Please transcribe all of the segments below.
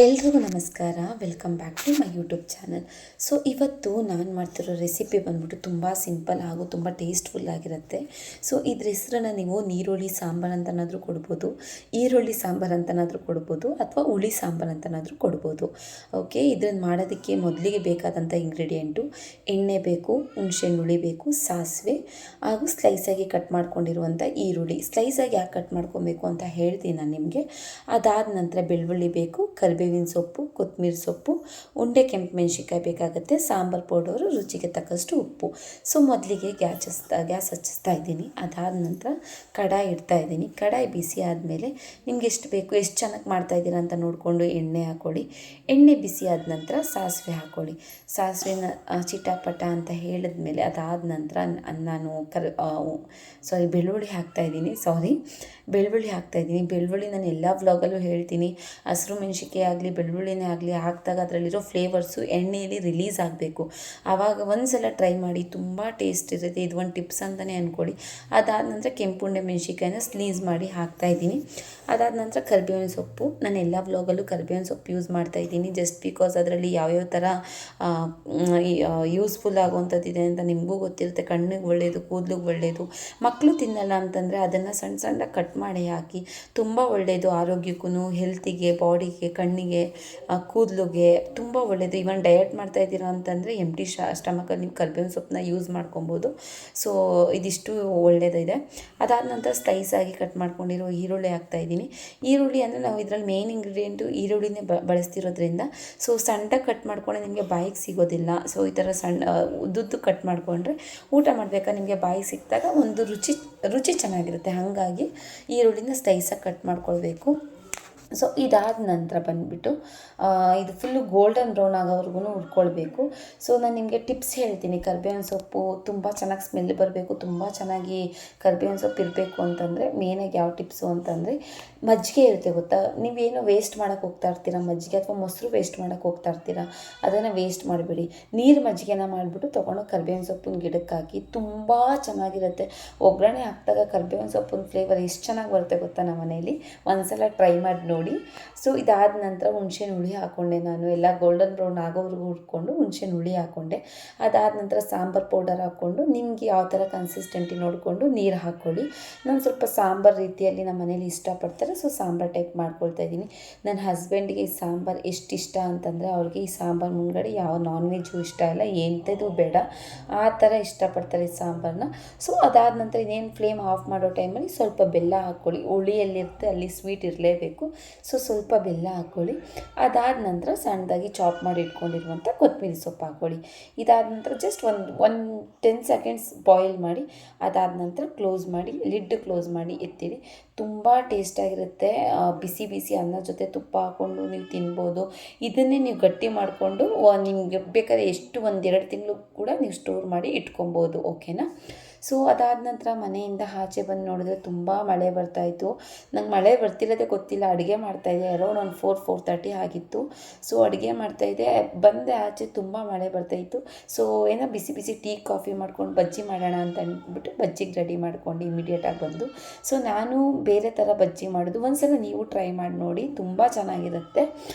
ಎಲ್ರಿಗೂ ನಮಸ್ಕಾರ. Welcome back to my YouTube channel. So ಇವತ್ತು ನಾನು ಮಾಡ್ತಿರೋ ರೆಸಿಪಿ ಬಂದ್ಬಿಟ್ಟು ತುಂಬ ಸಿಂಪಲ್ ಹಾಗೂ ತುಂಬ ಟೇಸ್ಟ್ಫುಲ್ ಆಗಿರುತ್ತೆ. ಸೊ ಇದ್ರ ಹೆಸರನ್ನು ನೀವು ನೀರುಳ್ಳಿ ಸಾಂಬಾರು ಅಂತನಾದರೂ ಕೊಡ್ಬೋದು, ಈರುಳ್ಳಿ ಸಾಂಬಾರು ಅಂತನಾದರೂ ಕೊಡ್ಬೋದು, ಅಥವಾ ಹುಳಿ ಸಾಂಬಾರು ಅಂತನಾದರೂ ಕೊಡ್ಬೋದು. ಓಕೆ, ಇದನ್ನು ಮಾಡೋದಕ್ಕೆ ಮೊದಲಿಗೆ ಬೇಕಾದಂಥ ಇಂಗ್ರೀಡಿಯೆಂಟು ಎಣ್ಣೆ ಬೇಕು, ಹುಣಸೆಹಣ್ಣು ಬೇಕು, ಸಾಸಿವೆ ಹಾಗೂ ಸ್ಲೈಸಾಗಿ ಕಟ್ ಮಾಡ್ಕೊಂಡಿರುವಂಥ ಈರುಳ್ಳಿ. ಸ್ಲೈಸಾಗಿ ಯಾಕೆ ಕಟ್ ಮಾಡ್ಕೊಬೇಕು ಅಂತ ಹೇಳ್ತೀನಿ ನಾನು ನಿಮಗೆ. ಅದಾದ ನಂತರ ಬೆಳ್ಳುಳ್ಳಿ ಬೇಕು, ಕರಿಬೇವಿನ ಸೊಪ್ಪು, ಕೊತ್ತಂಬರಿ ಸೊಪ್ಪು, ಉಂಡೆ ಕೆಂಪು ಮೆಣಸಿನ್ಕಾಯಿ ಬೇಕಾಗುತ್ತೆ, ಸಾಂಬಾರು ಪೌಡರು, ರುಚಿಗೆ ತಕ್ಕಷ್ಟು ಉಪ್ಪು. ಸೊ ಮೊದಲಿಗೆ ಗ್ಯಾಸ್ ಹಚ್ಚಿಸ್ತಾ ಇದ್ದೀನಿ. ಅದಾದ ನಂತರ ಕಡಾಯಿ ಇಡ್ತಾ ಇದ್ದೀನಿ. ಕಡಾಯಿ ಬಿಸಿ ಆದಮೇಲೆ ನಿಮ್ಗೆ ಎಷ್ಟು ಬೇಕು, ಎಷ್ಟು ಚೆನ್ನಾಗಿ ಮಾಡ್ತಾಯಿದ್ದೀರಾ ಅಂತ ನೋಡಿಕೊಂಡು ಎಣ್ಣೆ ಹಾಕ್ಕೊಳ್ಳಿ. ಎಣ್ಣೆ ಬಿಸಿ ಆದ ನಂತರ ಸಾಸಿವೆ ಹಾಕ್ಕೊಳ್ಳಿ. ಸಾಸಿವೆನ ಚಿಟಾಪಟ ಅಂತ ಹೇಳಿದ್ಮೇಲೆ ಅದಾದ ನಂತರ ನಾನು ಬೆಳ್ಳುಳ್ಳಿ ಹಾಕ್ತಾಯಿದ್ದೀನಿ. ಬೆಳ್ಳುಳ್ಳಿ ನಾನು ಎಲ್ಲ ವ್ಲಾಗಲ್ಲೂ ಹೇಳ್ತೀನಿ. ಹಸಿರು ಮೆಣಸಿನ್ಕಾಯಿ ಆಗಲಿ ಬೆಳ್ಳುಳ್ಳಿನೇ ಆಗಲಿ ಹಾಕಿದಾಗ ಅದರಲ್ಲಿರೋ ಫ್ಲೇವರ್ಸು ಎಣ್ಣೆಯಲ್ಲಿ ರಿಲೀಸ್ ಆಗಬೇಕು. ಆವಾಗ ಒಂದು ಸಲ ಟ್ರೈ ಮಾಡಿ, ತುಂಬ ಟೇಸ್ಟ್ ಇರುತ್ತೆ. ಇದು ಒಂದು ಟಿಪ್ಸ್ ಅಂತಲೇ ಅಂದ್ಕೊಳ್ಳಿ. ಅದಾದ ನಂತರ ಕೆಂಪುಂಡೆ ಮೆಣಸಿನ್ಕಾಯಿನ ಸ್ಲೀಸ್ ಮಾಡಿ ಹಾಕ್ತಾಯಿದ್ದೀನಿ. ಅದಾದ ನಂತರ ಕರಿಬೇವಿನ ಸೊಪ್ಪು, ನಾನು ಎಲ್ಲ ವ್ಲಾಗಲ್ಲೂ ಕರಿಬೇವಿನ ಸೊಪ್ಪು ಯೂಸ್ ಮಾಡ್ತಾಯಿದ್ದೀನಿ. ಜಸ್ಟ್ ಬಿಕಾಸ್ ಅದರಲ್ಲಿ ಯಾವ್ಯಾವ ಥರ ಯೂಸ್ಫುಲ್ ಆಗುವಂಥದ್ದಿದೆ ಅಂತ ನಿಮಗೂ ಗೊತ್ತಿರುತ್ತೆ. ಕಣ್ಣಿಗೆ ಒಳ್ಳೆಯದು, ಕೂದಲಿಗೆ ಒಳ್ಳೆಯದು. ಮಕ್ಕಳು ತಿನ್ನಲ್ಲ ಅಂತಂದರೆ ಅದನ್ನು ಸಣ್ಣ ಸಣ್ಣದಾಗಿ ಕಟ್ ಮಾಡಿ ಹಾಕಿ. ತುಂಬ ಒಳ್ಳೆಯದು ಆರೋಗ್ಯಕ್ಕೂ, ಹೆಲ್ತಿಗೆ, ಬಾಡಿಗೆ, ಕಣ್ಣಿಗೆ, ಕೂದಲಿಗೆ ತುಂಬ ಒಳ್ಳೆಯದು. ಇವನ್ ಡಯಟ್ ಮಾಡ್ತಾಯಿದ್ದೀರಾ ಅಂತಂದರೆ ಎಂಟಿ ಸ್ಟಮಕಲ್ಲಿ ನೀವು ಕರಿಬೇವಿನ ಸೊಪ್ಪನ್ನ ಯೂಸ್ ಮಾಡ್ಕೊಬೋದು. ಸೊ ಇದಿಷ್ಟು ಒಳ್ಳೆಯದಿದೆ. ಅದಾದ ನಂತರ ಸ್ಲೈಸಾಗಿ ಕಟ್ ಮಾಡ್ಕೊಂಡಿರೋ ಈರುಳ್ಳಿ ಹಾಕ್ತಾಯಿದ್ದೀನಿ. ಈರುಳ್ಳಿ ಅಂದರೆ ನಾವು ಇದರಲ್ಲಿ ಮೇನ್ ಇಂಗ್ರೀಡಿಯೆಂಟು ಈರುಳ್ಳಿನೇ ಬಳಸ್ತಿರೋದ್ರಿಂದ ಸೊ ಸಣ್ಣದಾಗಿ ಕಟ್ ಮಾಡ್ಕೊಂಡ್ರೆ ನಿಮಗೆ ಬಾಯಿಗೆ ಸಿಗೋದಿಲ್ಲ. ಸೊ ಈ ಥರ ಉದ್ದುದ್ದು ಕಟ್ ಮಾಡಿಕೊಂಡ್ರೆ ಊಟ ಮಾಡಬೇಕಾದ್ರೆ ನಿಮಗೆ ಬಾಯಿಗೆ ಸಿಕ್ಕಿದಾಗ ಒಂದು ರುಚಿ ಚೆನ್ನಾಗಿರುತ್ತೆ. ಹಾಗಾಗಿ ಈರುಳ್ಳಿನ ಸ್ಲೈಸಾಗಿ ಕಟ್ ಮಾಡ್ಕೊಳ್ಬೇಕು. ಸೊ ಇದಾದ ನಂತರ ಬಂದುಬಿಟ್ಟು ಇದು ಫುಲ್ಲು ಗೋಲ್ಡನ್ ಬ್ರೌನ್ ಆಗೋವರೆಗೂ ಹುರ್ಕೊಳ್ಬೇಕು. ಸೊ ನಾನು ನಿಮಗೆ ಟಿಪ್ಸ್ ಹೇಳ್ತೀನಿ. ಕರಿಬೇವಿನ ಸೊಪ್ಪು ತುಂಬ ಚೆನ್ನಾಗಿ ಸ್ಮೆಲ್ ಬರಬೇಕು, ತುಂಬ ಚೆನ್ನಾಗಿ ಕರಿಬೇವಿನ ಸೊಪ್ಪು ಇರಬೇಕು ಅಂತಂದರೆ ಮೇನಾಗಿ ಯಾವ ಟಿಪ್ಸು ಅಂತಂದರೆ ಮಜ್ಜಿಗೆ ಇರುತ್ತೆ ಗೊತ್ತಾ. ನೀವೇನು ವೇಸ್ಟ್ ಮಾಡೋಕ್ಕೆ ಹೋಗ್ತಾ ಇರ್ತೀರ, ಮಜ್ಜಿಗೆ ಅಥವಾ ಮೊಸರು ವೇಸ್ಟ್ ಮಾಡೋಕ್ಕೆ ಹೋಗ್ತಾ ಇರ್ತೀರ, ಅದನ್ನು ವೇಸ್ಟ್ ಮಾಡಿಬಿಡಿ. ನೀರು ಮಜ್ಜಿಗೆನ ಮಾಡಿಬಿಟ್ಟು ತೊಗೊಂಡು ಕರಿಬೇವಿನ ಸೊಪ್ಪಿನ ಗಿಡಕ್ಕೆ ಹಾಕಿ. ತುಂಬ ಚೆನ್ನಾಗಿರುತ್ತೆ. ಒಗ್ಗರಣೆ ಹಾಕಿದಾಗ ಕರಿಬೇವಿನ ಸೊಪ್ಪಿನ ಫ್ಲೇವರ್ ಎಷ್ಟು ಚೆನ್ನಾಗಿ ಬರುತ್ತೆ ಗೊತ್ತಾ. ನಮ್ಮ ಮನೇಲಿ ಒಂದ್ಸಲ ಟ್ರೈ ಮಾಡಿ ನೋಡಿ. ಸೊ ಇದಾದ ನಂತರ ಹುಣಸೆಹಣ್ಣು ಹುಳಿ ಹಾಕ್ಕೊಂಡೆ. ನಾನು ಎಲ್ಲ ಗೋಲ್ಡನ್ ಬ್ರೌನ್ ಆಗೋವರೆಗೂ ಹುರ್ಕೊಂಡು ಹುಣಸೆಹಣ್ಣು ಹುಳಿ ಹಾಕ್ಕೊಂಡೆ. ಅದಾದ ನಂತರ ಸಾಂಬಾರು ಪೌಡರ್ ಹಾಕ್ಕೊಂಡು ನಿಮ್ಗೆ ಯಾವ ಥರ ಕನ್ಸಿಸ್ಟೆಂಟಿ ನೋಡಿಕೊಂಡು ನೀರು ಹಾಕ್ಕೊಳ್ಳಿ. ನಾನು ಸ್ವಲ್ಪ ಸಾಂಬಾರು ರೀತಿಯಲ್ಲಿ ನಮ್ಮ ಮನೇಲಿ ಇಷ್ಟಪಡ್ತಾರೆ, ಸೊ ಸಾಂಬಾರು ಟೈಪ್ ಮಾಡ್ಕೊಳ್ತಾ ಇದ್ದೀನಿ. ನನ್ನ ಹಸ್ಬೆಂಡಿಗೆ ಈ ಸಾಂಬಾರು ಎಷ್ಟು ಇಷ್ಟ ಅಂತಂದರೆ ಅವ್ರಿಗೆ ಈ ಸಾಂಬಾರು ಮುಂಗಡೆ ಯಾವ ನಾನ್ ವೆಜ್ಜು ಇಷ್ಟ ಇಲ್ಲ, ಎಂಥದ್ದು ಬೇಡ, ಆ ಥರ ಇಷ್ಟಪಡ್ತಾರೆ ಈ ಸಾಂಬಾರನ್ನ. ಸೊ ಅದಾದ ನಂತರ ಇನ್ನೇನು ಫ್ಲೇಮ್ ಆಫ್ ಮಾಡೋ ಟೈಮಲ್ಲಿ ಸ್ವಲ್ಪ ಬೆಲ್ಲ ಹಾಕ್ಕೊಳ್ಳಿ. ಹುಳಿಯಲ್ಲಿರುತ್ತೆ, ಅಲ್ಲಿ ಸ್ವೀಟ್ ಇರಲೇಬೇಕು. ಸೊ ಸ್ವಲ್ಪ ಬೆಲ್ಲ ಹಾಕ್ಕೊಳ್ಳಿ. ಅದಾದ ನಂತರ ಸಣ್ಣದಾಗಿ ಚಾಪ್ ಮಾಡಿ ಇಟ್ಕೊಂಡಿರುವಂಥ ಕೊತ್ತಂಬರಿ ಸೊಪ್ಪು ಹಾಕ್ಕೊಳ್ಳಿ. ಇದಾದ ನಂತರ ಜಸ್ಟ್ ಒಂದು 10 ಸೆಕೆಂಡ್ಸ್ ಬಾಯ್ಲ್ ಮಾಡಿ ಅದಾದ ನಂತರ ಲಿಡ್ ಕ್ಲೋಸ್ ಮಾಡಿ ಎತ್ತಿಡಿ. ತುಂಬ ಟೇಸ್ಟಾಗಿರುತ್ತೆ. ಬಿಸಿ ಬಿಸಿ ಅನ್ನ ಜೊತೆ ತುಪ್ಪ ಹಾಕ್ಕೊಂಡು ನೀವು ತಿನ್ಬೋದು. ಇದನ್ನೇ ನೀವು ಗಟ್ಟಿ ಮಾಡಿಕೊಂಡು ನಿಮಗೆ ಬೇಕಾದ್ರೆ ಎಷ್ಟು 1-2 ತಿಂಗಳು ಕೂಡ ನೀವು ಸ್ಟೋರ್ ಮಾಡಿ ಇಟ್ಕೊಬೋದು. ಓಕೆನಾ. ಸೊ ಅದಾದ ನಂತರ ಮನೆಯಿಂದ ಆಚೆ ಬಂದು ನೋಡಿದ್ರೆ ತುಂಬ ಮಳೆ ಬರ್ತಾಯಿತ್ತು. ನಂಗೆ ಮಳೆ ಬರ್ತಿರೋದೇ ಗೊತ್ತಿಲ್ಲ. ಅಡುಗೆ ಮಾಡ್ತಾಯಿದ್ದೆ, ಅರೌಂಡ್ ಒಂದು 4-4:30 ಆಗಿತ್ತು. ಸೊ ಅಡುಗೆ ಮಾಡ್ತಾಯಿದ್ದೆ, ಬಂದೆ ಆಚೆ, ತುಂಬ ಮಳೆ ಬರ್ತಾಯಿತ್ತು. ಸೊ ಏನೋ ಬಿಸಿ ಬಿಸಿ ಟೀ ಕಾಫಿ ಮಾಡ್ಕೊಂಡು ಬಜ್ಜಿ ಮಾಡೋಣ ಅಂತ ಅಂದ್ಬಿಟ್ಟು ಬಜ್ಜಿಗೆ ರೆಡಿ ಮಾಡ್ಕೊಂಡು ಇಮಿಡಿಯೇಟಾಗಿ ಬಂದು. ಸೊ ನಾನು ಬೇರೆ ಥರ ಬಜ್ಜಿ ಮಾಡೋದು, ಒಂದ್ಸಲ ನೀವು ಟ್ರೈ ಮಾಡಿ ನೋಡಿ, ತುಂಬ ಚೆನ್ನಾಗಿರುತ್ತೆ.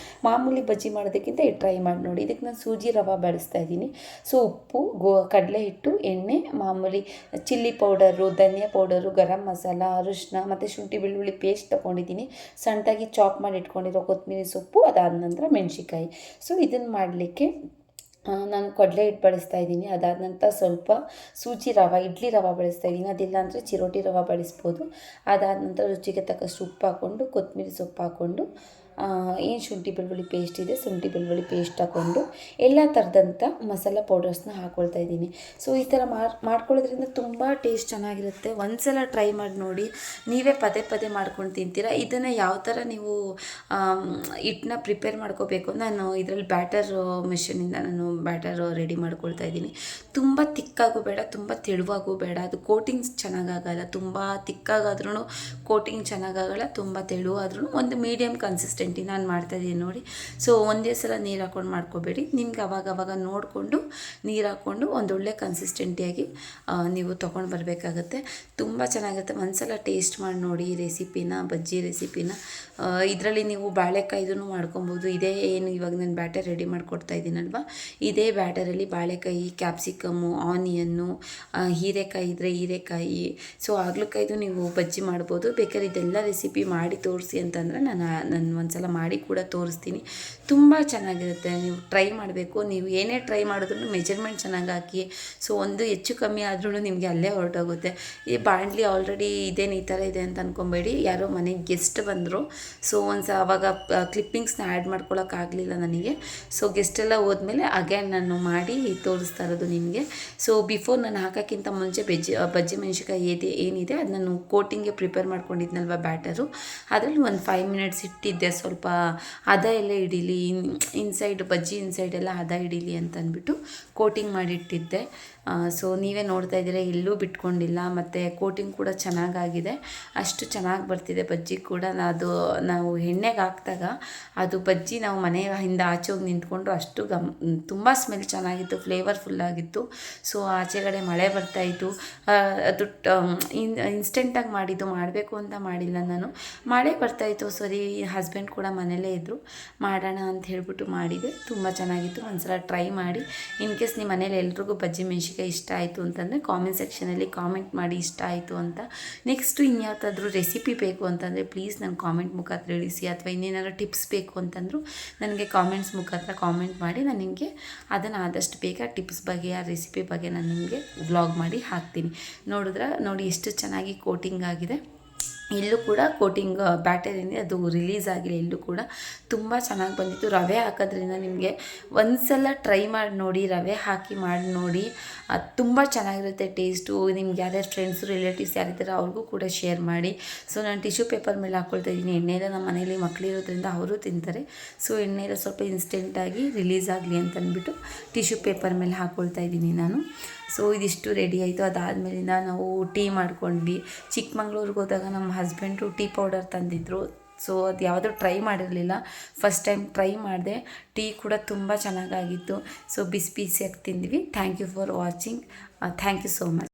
ಮಾಮೂಲಿ ಬಜ್ಜಿ ಮಾಡೋದಕ್ಕಿಂತ ಟ್ರೈ ಮಾಡಿ ನೋಡಿ. ಇದಕ್ಕೆ ನಾನು ಸೂಜಿ ರವೆ ಬಳಸ್ತಾ ಇದ್ದೀನಿ. ಸೊ ಉಪ್ಪು, ಕಡಲೆ ಹಿಟ್ಟು, ಎಣ್ಣೆ, ಮಾಮೂಲಿ ಚಿಲ್ಲಿ ಪೌಡರು, ಧನಿಯಾ ಪೌಡರು, ಗರಂ ಮಸಾಲ, ಅರಿಶಿನ ಮತ್ತು ಶುಂಠಿ ಬೆಳ್ಳುಳ್ಳಿ ಪೇಸ್ಟ್ ತೊಗೊಂಡಿದ್ದೀನಿ. ಸಣ್ಣದಾಗಿ ಚಾಪ್ ಮಾಡಿ ಇಟ್ಕೊಂಡಿರೋ ಕೊತ್ತಂಬರಿ ಸೊಪ್ಪು, ಅದಾದ ನಂತರ ಮೆಣಸಿನ್ಕಾಯಿ. ಸೊ ಇದನ್ನು ಮಾಡಲಿಕ್ಕೆ ನಾನು ಕಡಲೆ ಹಿಟ್ಟು ಬಳಸ್ತಾ ಇದ್ದೀನಿ. ಅದಾದ ನಂತರ ಸ್ವಲ್ಪ ಸೂಜಿ ರವೆ, ಇಡ್ಲಿ ರವೆ ಬಳಸ್ತಾ ಇದ್ದೀನಿ. ಅದಿಲ್ಲ ಅಂದರೆ ಚಿರೋಟಿ ರವೆ ಬಳಸ್ಬೋದು. ಅದಾದ ನಂತರ ರುಚಿಗೆ ತಕ್ಕಷ್ಟು ಉಪ್ಪು ಹಾಕ್ಕೊಂಡು, ಕೊತ್ತಂಬರಿ ಸೊಪ್ಪು ಹಾಕ್ಕೊಂಡು, ಏನು ಶುಂಠಿ ಬೆಳ್ಳುಳ್ಳಿ ಪೇಸ್ಟ್ ಇದೆ, ಶುಂಠಿ ಬೆಳ್ಳುಳ್ಳಿ ಪೇಸ್ಟ್ ಹಾಕ್ಕೊಂಡು ಎಲ್ಲ ಥರದಂಥ ಮಸಾಲ ಪೌಡರ್ಸ್ನ ಹಾಕ್ಕೊಳ್ತಾ ಇದ್ದೀನಿ. ಸೊ ಈ ಥರ ಮಾಡ್ಕೊಳ್ಳೋದ್ರಿಂದ ತುಂಬ ಟೇಸ್ಟ್ ಚೆನ್ನಾಗಿರುತ್ತೆ. ಒಂದ್ಸಲ ಟ್ರೈ ಮಾಡಿ ನೋಡಿ, ನೀವೇ ಪದೇ ಪದೇ ಮಾಡ್ಕೊಂಡು ತಿಂತೀರಾ. ಇದನ್ನು ಯಾವ ಥರ ನೀವು ಹಿಟ್ಟನ್ನ ಪ್ರಿಪೇರ್ ಮಾಡ್ಕೋಬೇಕು, ನಾನು ಇದರಲ್ಲಿ ಮಿಷನಿಂದ ನಾನು ಬ್ಯಾಟರ್ ರೆಡಿ ಮಾಡ್ಕೊಳ್ತಾ ಇದ್ದೀನಿ. ತುಂಬ ತಿಕ್ಕಾಗೂ ಬೇಡ, ತುಂಬ ತೆಳುವಾಗೂ ಬೇಡ. ಅದು ಕೋಟಿಂಗ್ಸ್ ಚೆನ್ನಾಗಾಗಲ್ಲ. ತುಂಬ ತಿಕ್ಕಾಗಾದ್ರೂ ಕೋಟಿಂಗ್ ಚೆನ್ನಾಗಾಗಲ್ಲ, ತುಂಬ ತೆಳುವಾದ್ರೂ ಒಂದು ಮೀಡಿಯಮ್ ಕನ್ಸಿಸ್ಟೆನ್ಸಿ ಕನ್ಸಿಸ್ಟೆಂಟಿ ನಾನು ಮಾಡ್ತಾಯಿದ್ದೀನಿ ನೋಡಿ. ಸೊ ಒಂದೇ ಸಲ ನೀರು ಹಾಕ್ಕೊಂಡು ಮಾಡ್ಕೋಬೇಡಿ, ನಿಮ್ಗೆ ಅವಾಗವಾಗ ನೋಡಿಕೊಂಡು ನೀರು ಹಾಕ್ಕೊಂಡು ಒಂದೊಳ್ಳೆ ಕನ್ಸಿಸ್ಟೆಂಟಿಯಾಗಿ ನೀವು ತೊಗೊಂಡು ಬರಬೇಕಾಗತ್ತೆ. ತುಂಬ ಚೆನ್ನಾಗಿರುತ್ತೆ. ಒಂದ್ಸಲ ಟೇಸ್ಟ್ ಮಾಡಿ ನೋಡಿ ಈ ರೆಸಿಪಿನ, ಬಜ್ಜಿ ರೆಸಿಪಿನ. ಇದರಲ್ಲಿ ನೀವು ಬಾಳೆಕಾಯ್ದು ಮಾಡ್ಕೊಬೋದು. ಇದೇ ಏನು ಇವಾಗ ನಾನು ಬ್ಯಾಟರ್ ರೆಡಿ ಮಾಡಿಕೊಡ್ತಾ ಇದ್ದೀನಲ್ವ, ಇದೇ ಬ್ಯಾಟರಲ್ಲಿ ಬಾಳೆಕಾಯಿ, ಕ್ಯಾಪ್ಸಿಕಮ್ಮು, ಆನಿಯನ್ನು, ಹೀರೆಕಾಯಿ ಇದ್ದರೆ ಹೀರೆಕಾಯಿ, ಸೊ ಹಾಗಲಕಾಯ್ದು ನೀವು ಬಜ್ಜಿ ಮಾಡ್ಬೋದು. ಬೇಕಾದ್ರೆ ಇದೆಲ್ಲ ರೆಸಿಪಿ ಮಾಡಿ ತೋರಿಸಿ ಅಂತಂದರೆ ನಾನು ಒಂದ್ಸಲ ಮಾಡಿ ಕೂಡ ತೋರಿಸ್ತೀನಿ. ತುಂಬ ಚೆನ್ನಾಗಿರುತ್ತೆ, ನೀವು ಟ್ರೈ ಮಾಡಬೇಕು. ನೀವು ಏನೇ ಟ್ರೈ ಮಾಡಿದ್ರು ಮೆಜರ್ಮೆಂಟ್ ಚೆನ್ನಾಗಿ ಹಾಕಿ. ಸೊ ಒಂದು ಹೆಚ್ಚು ಕಮ್ಮಿ ಆದ್ರೂ ನಿಮಗೆ ಅಲ್ಲೇ ಹೊರಟೋಗುತ್ತೆ. ಈ ಬಾಣಲಿ ಆಲ್ರೆಡಿ ಇದೇನು ಈ ಥರ ಇದೆ ಅಂತ ಅಂದ್ಕೊಬೇಡಿ. ಯಾರೋ ಮನೆಗೆ ಗೆಸ್ಟ್ ಬಂದರು, ಸೊ ಆವಾಗ ಕ್ಲಿಪ್ಪಿಂಗ್ಸ್ನ ಆ್ಯಡ್ ಮಾಡ್ಕೊಳಕ್ಕಾಗಲಿಲ್ಲ ನನಗೆ. ಸೊ ಗೆಸ್ಟೆಲ್ಲ ಹೋದ್ಮೇಲೆ ಅಗೇನ್ ನಾನು ಮಾಡಿ ತೋರಿಸ್ತಾ ಇರೋದು ನಿಮಗೆ. ಸೊ ಬಿಫೋರ್ ನಾನು ಹಾಕೋಕ್ಕಿಂತ ಮುಂಚೆ ಬಜ್ಜಿ ಮೆಣಸಿನ್ಕಾಯಿ ಏನಿದೆ ಅದು ನಾನು ಕೋಟಿಂಗ್ಗೆ ಪ್ರಿಪೇರ್ ಮಾಡ್ಕೊಂಡಿದ್ನಲ್ವ ಬ್ಯಾಟರು, ಅದರಲ್ಲಿ ಒಂದು 5 ಮಿನಿಟ್ಸ್ ಇಟ್ಟಿದ್ದೆ. ಸ್ವಲ್ಪ ಹದ ಎಲ್ಲ ಹಿಡೀಲಿ, ಇನ್ಸೈಡ್ ಬಜ್ಜಿ ಇನ್ಸೈಡ್ ಎಲ್ಲ ಹದ ಹಿಡೀಲಿ ಅಂತ ಅಂದ್ಬಿಟ್ಟು ಕೋಟಿಂಗ್ ಮಾಡಿಟ್ಟಿದ್ದೆ. ಸೊ ನೀವೇ ನೋಡ್ತಾ ಇದ್ದೀರಾ, ಎಲ್ಲೂ ಬಿಟ್ಕೊಂಡಿಲ್ಲ. ಮತ್ತು ಕೋಟಿಂಗ್ ಕೂಡ ಚೆನ್ನಾಗಾಗಿದೆ, ಅಷ್ಟು ಚೆನ್ನಾಗಿ ಬರ್ತಿದೆ ಬಜ್ಜಿ ಕೂಡ. ಅದು ನಾವು ಎಣ್ಣೆಗೆ ಹಾಕಿದಾಗ ಅದು ಬಜ್ಜಿ ನಾವು ಮನೆಯಿಂದ ಆಚೆ ಹೋಗಿ ನಿಂತ್ಕೊಂಡು ಅಷ್ಟು ತುಂಬ ಸ್ಮೆಲ್ ಚೆನ್ನಾಗಿತ್ತು, ಫ್ಲೇವರ್ಫುಲ್ಲಾಗಿತ್ತು. ಸೊ ಆಚೆಗಡೆ ಮಳೆ ಬರ್ತಾಯಿತ್ತು. ಅದು ಇನ್ಸ್ಟೆಂಟಾಗಿ ಮಾಡಿದ್ದು, ಮಾಡಬೇಕು ಅಂತ ಮಾಡಿಲ್ಲ ನಾನು. ಮಳೆ ಬರ್ತಾಯಿತ್ತು, ಸರಿ ಹಸ್ಬೆಂಡ್ ಕೂಡ ಮನೇಲೇ ಇದ್ದರು, ಮಾಡೋಣ ಅಂತ ಹೇಳ್ಬಿಟ್ಟು ಮಾಡಿದೆ. ತುಂಬ ಚೆನ್ನಾಗಿತ್ತು. ಒಂದ್ಸಲ ಟ್ರೈ ಮಾಡಿ. ಇನ್ ಕೇಸ್ ನಿಮ್ಮ ಮನೇಲಿ ಎಲ್ರಿಗೂ ಬಜ್ಜಿ ಮೆಣಸಿನ್ಕಾಯಿ ಇಷ್ಟ ಆಯಿತು ಅಂತಂದರೆ ಕಾಮೆಂಟ್ ಸೆಕ್ಷನಲ್ಲಿ ಕಾಮೆಂಟ್ ಮಾಡಿ ಇಷ್ಟ ಆಯಿತು ಅಂತ. ನೆಕ್ಸ್ಟು ಇನ್ಯಾವುದಾದ್ರೂ ರೆಸಿಪಿ ಬೇಕು ಅಂತಂದರೆ ಪ್ಲೀಸ್ ನನ್ನ ಕಾಮೆಂಟ್ ಮುಖಾಂತರ ತಿಳಿಸಿ, ಅಥವಾ ಇನ್ನೇನಾದ್ರು ಟಿಪ್ಸ್ ಬೇಕು ಅಂತಂದರೂ ನನಗೆ ಕಾಮೆಂಟ್ಸ್ ಮುಖಾಂತರ ಕಾಮೆಂಟ್ ಮಾಡಿ. ನಾನು ನಿಮಗೆ ಅದನ್ನು ಆದಷ್ಟು ಬೇಗ ಟಿಪ್ಸ್ ಬಗ್ಗೆ, ಆ ರೆಸಿಪಿ ಬಗ್ಗೆ ನಾನು ನಿಮಗೆ ವ್ಲಾಗ್ ಮಾಡಿ ಹಾಕ್ತೀನಿ. ನೋಡಿ ಎಷ್ಟು ಚೆನ್ನಾಗಿ ಕೋಟಿಂಗ್ ಆಗಿದೆ. ಎಲ್ಲೂ ಕೂಡ ಕೋಟಿಂಗ್ ಬ್ಯಾಟರ್ ಏನಿದೆ ಅದು ರಿಲೀಸ್ ಆಗಿಲ್ಲ, ಎಲ್ಲೂ ಕೂಡ ತುಂಬ ಚೆನ್ನಾಗಿ ಬಂದಿತ್ತು. ರವೆ ಹಾಕೋದ್ರಿಂದ ನಿಮಗೆ ಒಂದ್ಸಲ ಟ್ರೈ ಮಾಡಿ ನೋಡಿ, ರವೆ ಹಾಕಿ ಮಾಡಿ ನೋಡಿ, ಅದು ತುಂಬ ಚೆನ್ನಾಗಿರುತ್ತೆ ಟೇಸ್ಟು. ನಿಮ್ಗೆ ಯಾರ್ಯಾರು ಫ್ರೆಂಡ್ಸು, ರಿಲೇಟಿವ್ಸ್ ಯಾರಿದ್ದಾರೆ ಅವ್ರಿಗೂ ಕೂಡ ಶೇರ್ ಮಾಡಿ. ಸೊ ನಾನು ಟಿಶ್ಯೂ ಪೇಪರ್ ಮೇಲೆ ಹಾಕ್ಕೊಳ್ತಾ ಇದ್ದೀನಿ. ಎಣ್ಣೆಲ್ಲ ನಮ್ಮ ಮನೇಲಿ ಮಕ್ಕಳಿರೋದ್ರಿಂದ ಅವರು ತಿಂತಾರೆ. ಸೊ ಎಣ್ಣೆಲ್ಲ ಸ್ವಲ್ಪ ಇನ್ಸ್ಟೆಂಟಾಗಿ ರಿಲೀಸ್ ಆಗಲಿ ಅಂತ ಅಂದ್ಬಿಟ್ಟು ಟಿಶ್ಯೂ ಪೇಪರ್ ಮೇಲೆ ಹಾಕ್ಕೊಳ್ತಾ ಇದ್ದೀನಿ ನಾನು. ಸೊ ಇದಿಷ್ಟು ರೆಡಿ ಆಯಿತು. ಅದಾದಮೇಲಿಂದ ನಾವು ಟೀ ಮಾಡ್ಕೊಂಡ್ವಿ. ಚಿಕ್ಕಮಂಗ್ಳೂರಿಗೆ ಹೋದಾಗ ನಮ್ಮ ಹಸ್ಬೆಂಡ್ರು ಟೀ ಪೌಡರ್ ತಂದಿದ್ದರು. ಸೊ ಅದು ಯಾವುದೂ ಟ್ರೈ ಮಾಡಿರಲಿಲ್ಲ, ಫಸ್ಟ್ ಟೈಮ್ ಟ್ರೈ ಮಾಡಿದೆ. ಟೀ ಕೂಡ ತುಂಬ ಚೆನ್ನಾಗಾಗಿತ್ತು. ಸೊ ಬಿಸಿಯಾಗಿ ತಿಂದ್ವಿ. Thank you for watching. Thank you so much.